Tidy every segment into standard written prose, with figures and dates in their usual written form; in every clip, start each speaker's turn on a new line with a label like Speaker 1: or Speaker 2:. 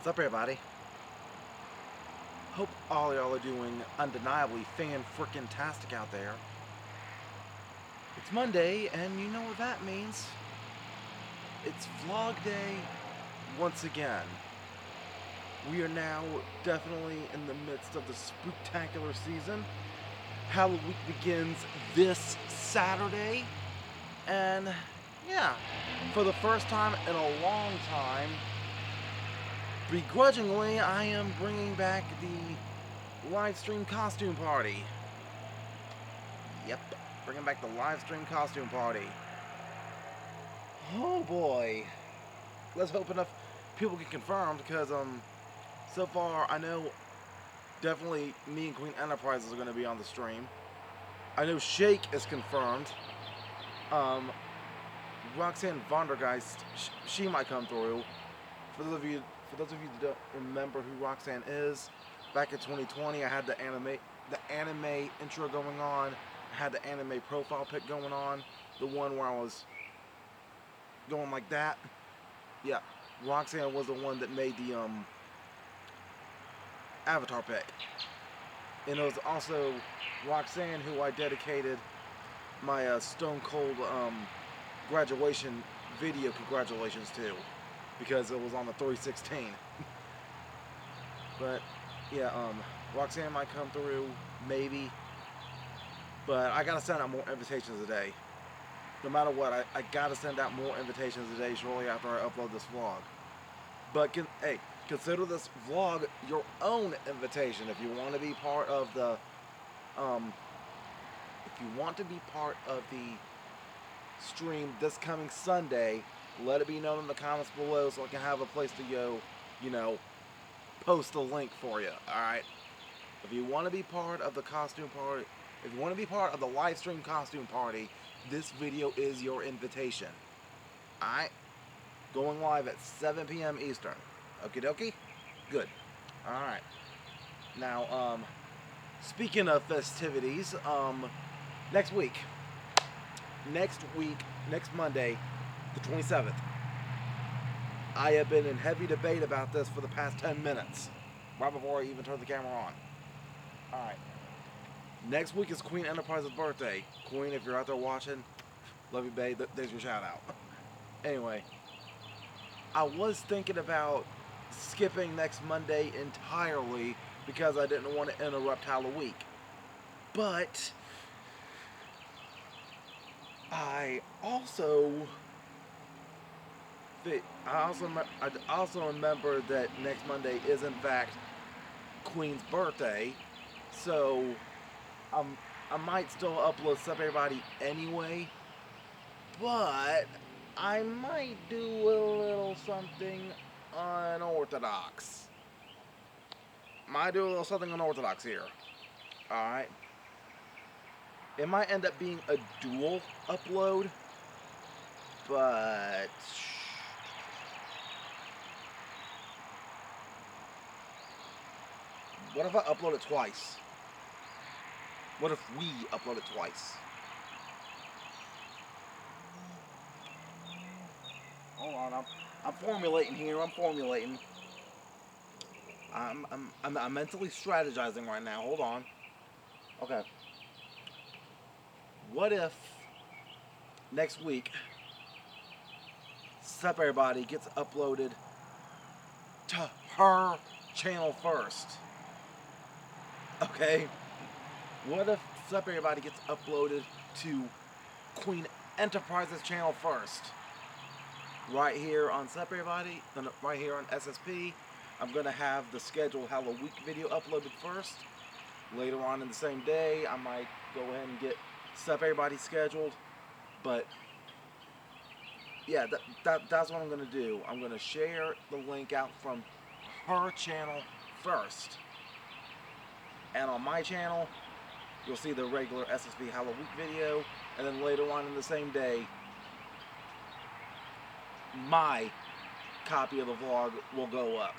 Speaker 1: What's up, everybody? Hope all y'all are doing undeniably fan-frickin-tastic out there. It's Monday, and you know what that means. It's vlog day once again. We are now definitely in the midst of the spooktacular season. Halloween begins this Saturday, and yeah, for the first time in a long time, begrudgingly, I am bringing back the live stream costume party. Yep, bringing back the live stream costume party. Oh boy. Let's hope enough people get confirmed because, so far I know definitely me and Queen Enterprises are going to be on the stream. I know Shake is confirmed. Roxanne Vondergeist, she might come through. For those of you that don't remember who Roxanne is, back in 2020, I had the anime intro going on. I had the anime profile pic going on. The one where I was going like that. Yeah, Roxanne was the one that made the avatar pic. And it was also Roxanne who I dedicated my Stone Cold graduation video congratulations to, because it was on the 316. But yeah, Roxanne might come through, maybe. But I gotta send out more invitations today. No matter what, I gotta send out more invitations today shortly after I upload this vlog. But hey, consider this vlog your own invitation if you want to be part of the stream this coming Sunday. Let it be known in the comments below so I can have a place to go, post a link for you, alright? If you want to be part of the costume party, if you want to be part of the live stream costume party, this video is your invitation. Alright? Going live at 7 p.m. Eastern. Okie dokie? Good. Alright. Now, speaking of festivities, next Monday, the 27th. I have been in heavy debate about this for the past 10 minutes, right before I even turned the camera on. Alright. Next week is Queen Enterprise's birthday. Queen, if you're out there watching, love you, babe. There's your shout out. Anyway, I was thinking about skipping next Monday entirely because I didn't want to interrupt Halloween. But I also remember that next Monday is in fact Queen's birthday, so I might still upload stuff everybody anyway, but I might do a little something unorthodox. Here. Alright. It might end up being a dual upload, but what if I upload it twice? What if we upload it twice? Hold on, I'm formulating here. I'm mentally strategizing right now. Hold on. Okay. What if next week Sup Everybody gets uploaded to her channel first? Okay. What if Sup Everybody gets uploaded to Queen Enterprises channel first? Right here on Sup Everybody, right here on SSP, I'm going to have the scheduled Halloween video uploaded first. Later on in the same day, I might go ahead and get Sup Everybody scheduled. But yeah, that's what I'm going to do. I'm going to share the link out from her channel first. And on my channel, you'll see the regular SSP Halloween video. And then later on in the same day, my copy of the vlog will go up.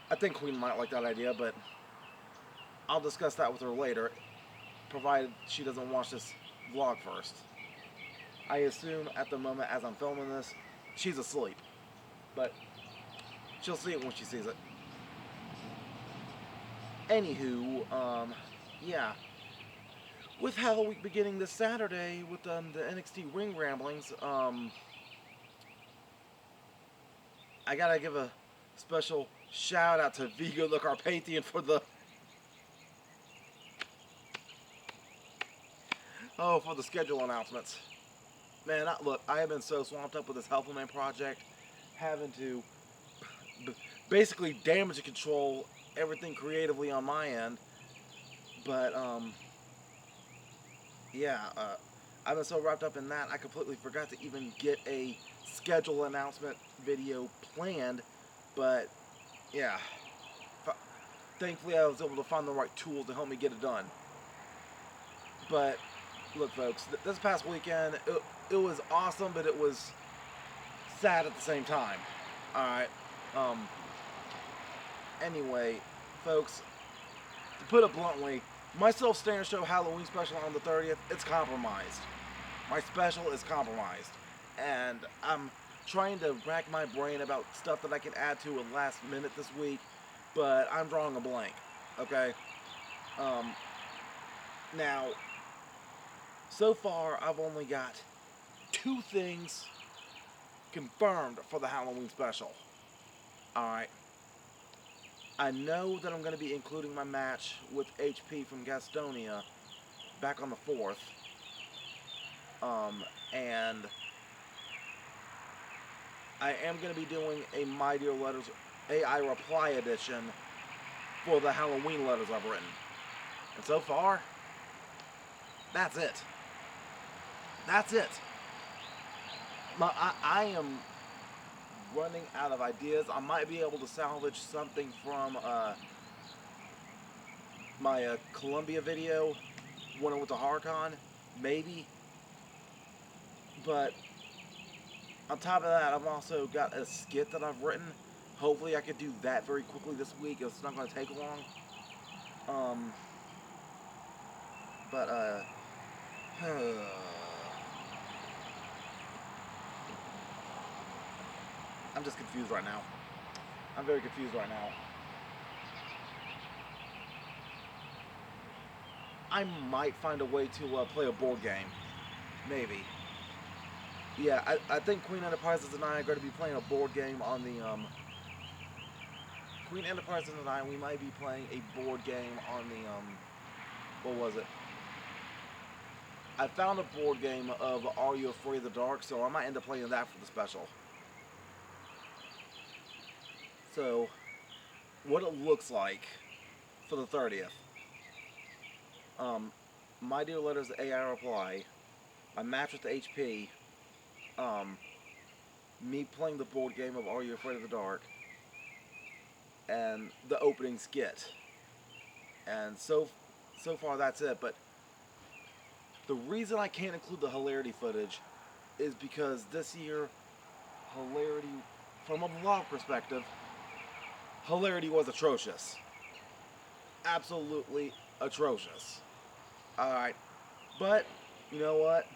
Speaker 1: I think Queen might like that idea, but I'll discuss that with her later, provided she doesn't watch this vlog first. I assume at the moment as I'm filming this, she's asleep. But she'll see it when she sees it. Anywho, yeah. With Halloween beginning this Saturday with the NXT Ring Ramblings, I gotta give a special shout out to Vigo the Carpathian for the for the schedule announcements. Man, look, I have been so swamped up with this Helpman project, having to basically damage and control everything creatively on my end. But yeah, I've been so wrapped up in that I completely forgot to even get a schedule announcement video planned. But yeah, thankfully I was able to find the right tools to help me get it done. But look, folks, this past weekend it was awesome, but it was sad at the same time. All right. Anyway, folks, to put it bluntly, my SelfStandard show Halloween special on the 30th, it's compromised. My special is compromised. And I'm trying to rack my brain about stuff that I can add to at last minute this week, but I'm drawing a blank, okay? Now, so far I've only got 2 things confirmed for the Halloween special. Alright. I know that I'm going to be including my match with HP from Gastonia back on the 4th. And I am going to be doing a My Dear Letters AI Reply Edition for the Halloween letters I've written. And so far, that's it. That's it. I am running out of ideas. I might be able to salvage something from my Columbia video when I went to HorrorCon, maybe. But on top of that, I've also got a skit that I've written. Hopefully I could do that very quickly this week. It's not going to take long. I'm just confused right now. I'm very confused right now. I might find a way to play a board game. Maybe. Yeah, I think Queen Enterprises and I are going to be playing a board game on the, Queen Enterprises and I, we might be playing a board game on the, what was it? I found a board game of Are You Afraid of the Dark, so I might end up playing that for the special. So, what it looks like for the 30th. My Dear Letters AI Reply, my match with the HP, me playing the board game of Are You Afraid of the Dark, and the opening skit. And so far that's it, but the reason I can't include the hilarity footage is because this year, hilarity, from a vlog perspective, hilarity was atrocious. Absolutely atrocious. Alright. But, you know what?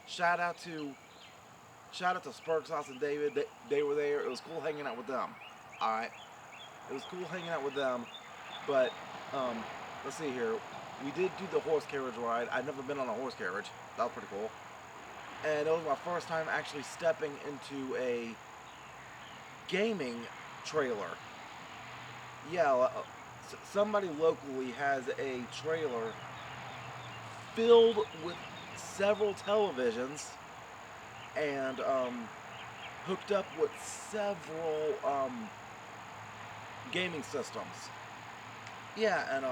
Speaker 1: Shout out to Spark Sauce and David. They were there. It was cool hanging out with them. Alright. It was cool hanging out with them. But, let's see here. We did do the horse carriage ride. I'd never been on a horse carriage. That was pretty cool. And it was my first time actually stepping into a gaming trailer. Yeah, somebody locally has a trailer filled with several televisions and hooked up with several gaming systems. Yeah, and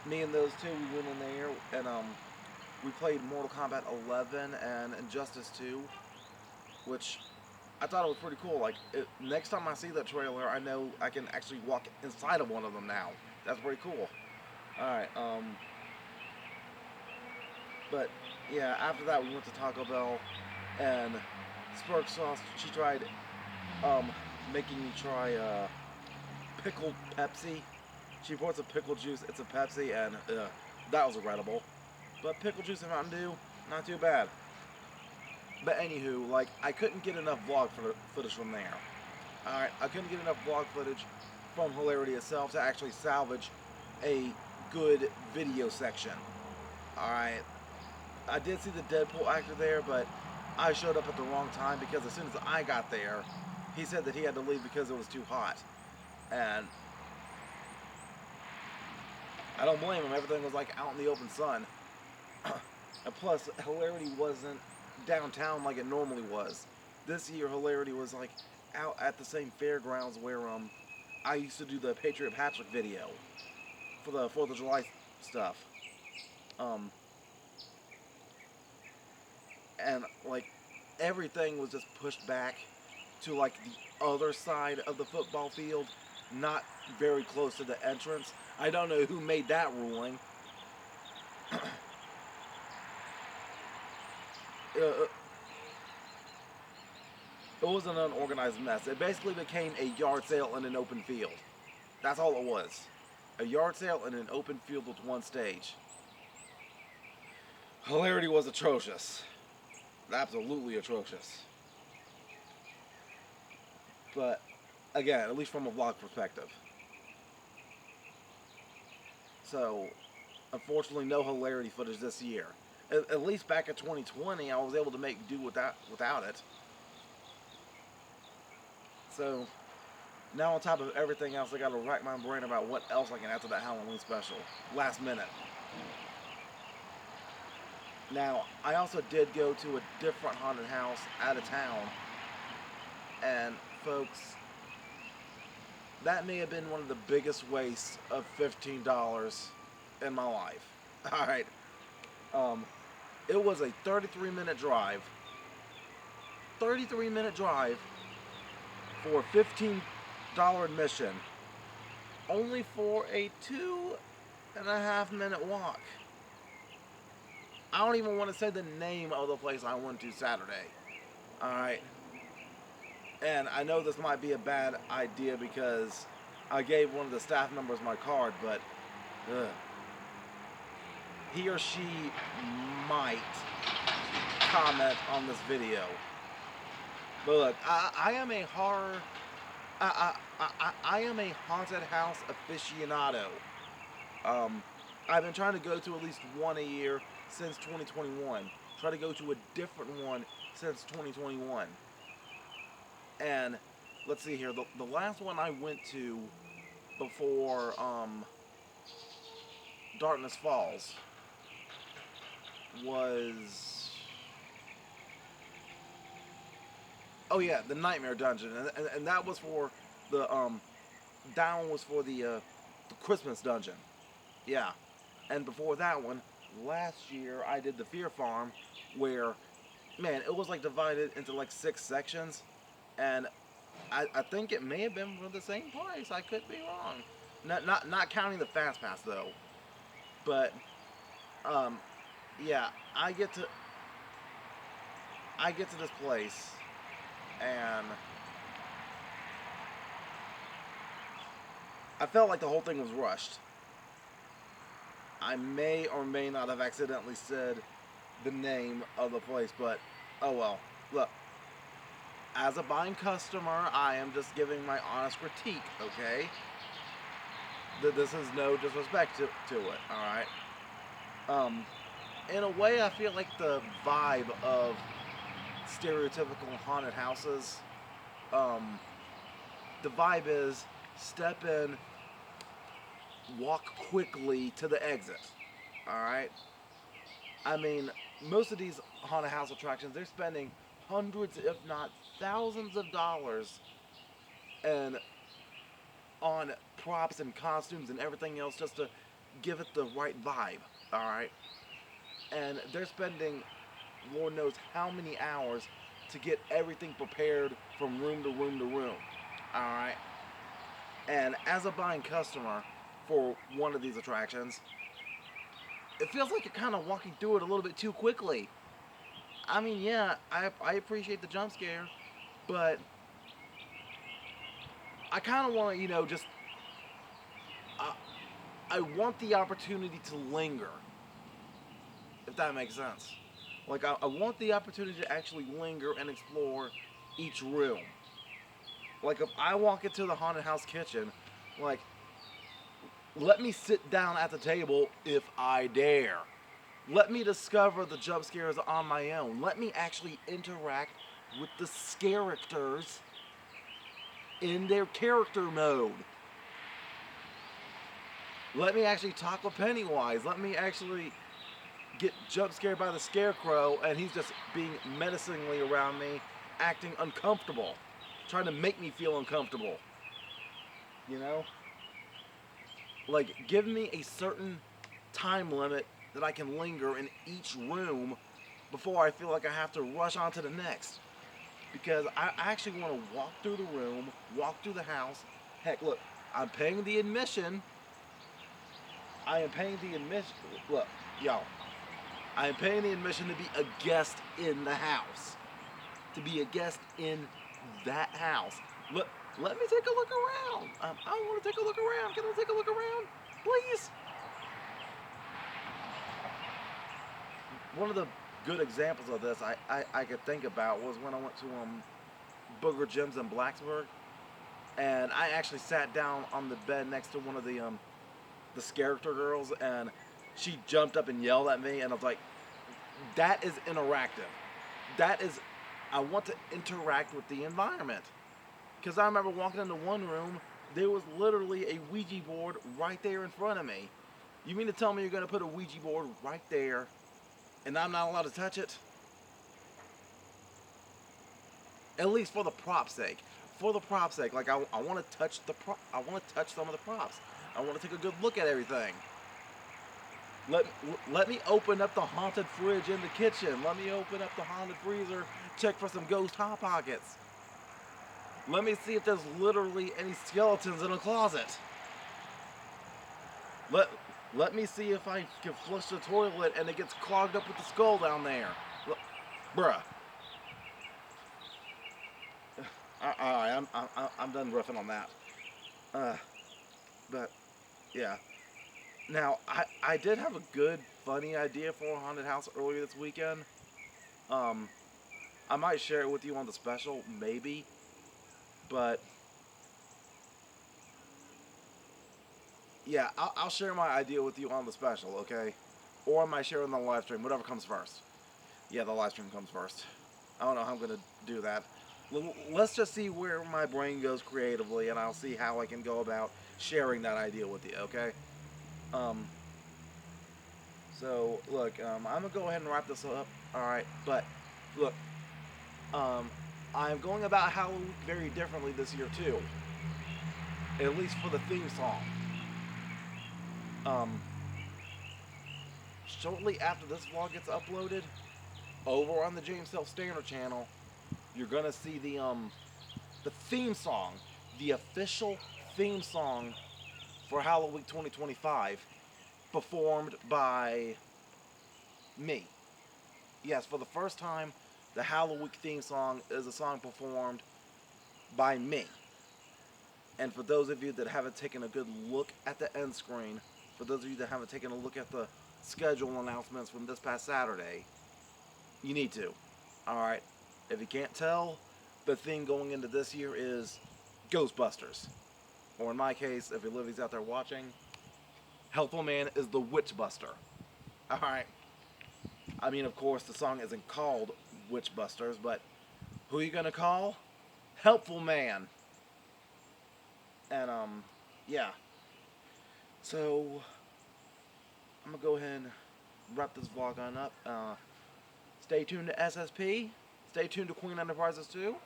Speaker 1: me and those two, we went in there and we played Mortal Kombat 11 and Injustice 2, which I thought it was pretty cool. Like, next time I see that trailer, I know I can actually walk inside of one of them now. That's pretty cool. Alright, but, yeah, after that, we went to Taco Bell, and Spark Sauce, she tried, making me try, pickled Pepsi. She bought some pickle juice, it's a Pepsi, and, that was regrettable. But pickle juice and Mountain Dew, not too bad. But anywho, like, I couldn't get enough vlog footage from there. Alright, I couldn't get enough vlog footage from Hilarity itself to actually salvage a good video section. Alright, I did see the Deadpool actor there, but I showed up at the wrong time because as soon as I got there, he said that he had to leave because it was too hot. And I don't blame him. Everything was like out in the open sun. And plus, Hilarity wasn't downtown like it normally was. This year, Hilarity was like out at the same fairgrounds where I used to do the Patriot Patrick video for the 4th of July stuff. And like everything was just pushed back to like the other side of the football field, not very close to the entrance. I don't know who made that ruling. It was an unorganized mess. It basically became a yard sale in an open field. That's all it was. A yard sale in an open field with one stage. Hilarity was atrocious. Absolutely atrocious. But, again, at least from a vlog perspective. So, unfortunately, no Hilarity footage this year. At least back in 2020, I was able to make do without it. So, now on top of everything else, I gotta rack my brain about what else I can add to that Halloween special. Last minute. Now, I also did go to a different haunted house out of town. And, folks, that may have been one of the biggest wastes of $15 in my life. Alright. It was a 33-minute drive. 33-minute drive for $15 admission. Only for a 2.5-minute walk. I don't even want to say the name of the place I went to Saturday. Alright. And I know this might be a bad idea because I gave one of the staff members my card, but he or she might comment on this video. But look, I am a horror... I am a haunted house aficionado. I've been trying to go to at least one a year since 2021. Try to go to a different one since 2021. And let's see here. The last one I went to before Darkness Falls was... Oh yeah, the Nightmare Dungeon, and that was for the that one was for the Christmas Dungeon. Yeah, and before that one, last year I did the Fear Farm, where, man, it was like divided into like 6 sections, and I think it may have been for the same price. I could be wrong. Not counting the Fast Pass though, but yeah, I get to this place. And I felt like the whole thing was rushed. I may or may not have accidentally said the name of the place, but oh well. Look, as a buying customer, I am just giving my honest critique, okay? This is no disrespect to it, alright? In a way, I feel like the vibe of stereotypical haunted houses, the vibe is step in, walk quickly to the exit. Alright? I mean, most of these haunted house attractions, they're spending hundreds, if not thousands of dollars on props and costumes and everything else just to give it the right vibe. Alright? And they're spending Lord knows how many hours to get everything prepared from room to room to room. Alright? And as a buying customer for one of these attractions, it feels like you're kind of walking through it a little bit too quickly. I mean, yeah, I appreciate the jump scare, but I kind of want to, just... I want the opportunity to linger, if that makes sense. Like, I want the opportunity to actually linger and explore each room. Like, if I walk into the haunted house kitchen, like, let me sit down at the table if I dare. Let me discover the jump scares on my own. Let me actually interact with the characters in their character mode. Let me actually talk with Pennywise. Let me actually get jump scared by the scarecrow and he's just being menacingly around me, acting uncomfortable, trying to make me feel uncomfortable. You know? Like, give me a certain time limit that I can linger in each room before I feel like I have to rush on to the next. Because I actually want to walk through the room, walk through the house. Heck, look, I'm paying the admission. I am paying the admission. Look, y'all. I am paying the admission to be a guest in the house. To be a guest in that house. Look, let me take a look around. I want to take a look around. Can I take a look around? Please? One of the good examples of this I could think about was when I went to Booger Jim's in Blacksburg. And I actually sat down on the bed next to one of the character girls, and she jumped up and yelled at me, and I was like, that is interactive. That is, I want to interact with the environment. Because I remember walking into one room, there was literally a Ouija board right there in front of me. You mean to tell me you're going to put a Ouija board right there, and I'm not allowed to touch it? At least for the prop's sake. For the prop's sake, like I want to touch I want to touch some of the props. I want to take a good look at everything. Let me open up the haunted fridge in the kitchen. Let me open up the haunted freezer, check for some ghost hot pockets. Let me see if there's literally any skeletons in a closet. Let me see if I can flush the toilet and it gets clogged up with the skull down there. Bruh. Alright, I'm done riffing on that. But yeah. Now I did have a good, funny idea for a haunted house earlier this weekend. I might share it with you on the special, maybe. But yeah, I'll share my idea with you on the special, okay? Or I might share it on the live stream, whatever comes first. Yeah, the live stream comes first. I don't know how I'm gonna do that. Let's just see where my brain goes creatively, and I'll see how I can go about sharing that idea with you, okay? So, look, I'm gonna go ahead and wrap this up, alright? But, look, I'm going about Halloween very differently this year, too. At least for the theme song. Shortly after this vlog gets uploaded, over on the James SelfStandard channel, you're gonna see the theme song, the official theme song for Halloween 2025, performed by me. Yes, for the first time, the Halloween theme song is a song performed by me. And for those of you that haven't taken a good look at the end screen, for those of you that haven't taken a look at the schedule announcements from this past Saturday, you need to. Alright, if you can't tell, the theme going into this year is Ghostbusters. Or in my case, if Olivia's out there watching, Helpful Man is the Witchbuster. Alright. I mean, of course, the song isn't called Witchbusters, but who are you gonna call? Helpful Man. And, yeah. So, I'm gonna go ahead and wrap this vlog on up. Stay tuned to SSP. Stay tuned to Queen Enterprises 2.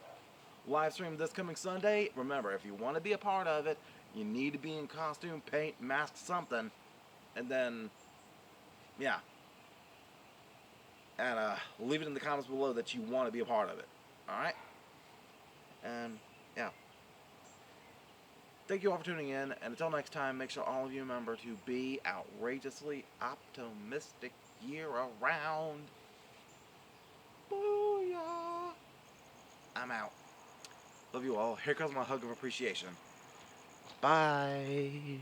Speaker 1: Live stream this coming Sunday. Remember, if you want to be a part of it, you need to be in costume, paint, mask, something. And then, yeah. And leave it in the comments below that you want to be a part of it. Alright? And, yeah. Thank you all for tuning in. And until next time, make sure all of you remember to be outrageously optimistic year around. Booyah! I'm out. Love you all. Here comes my hug of appreciation. Bye.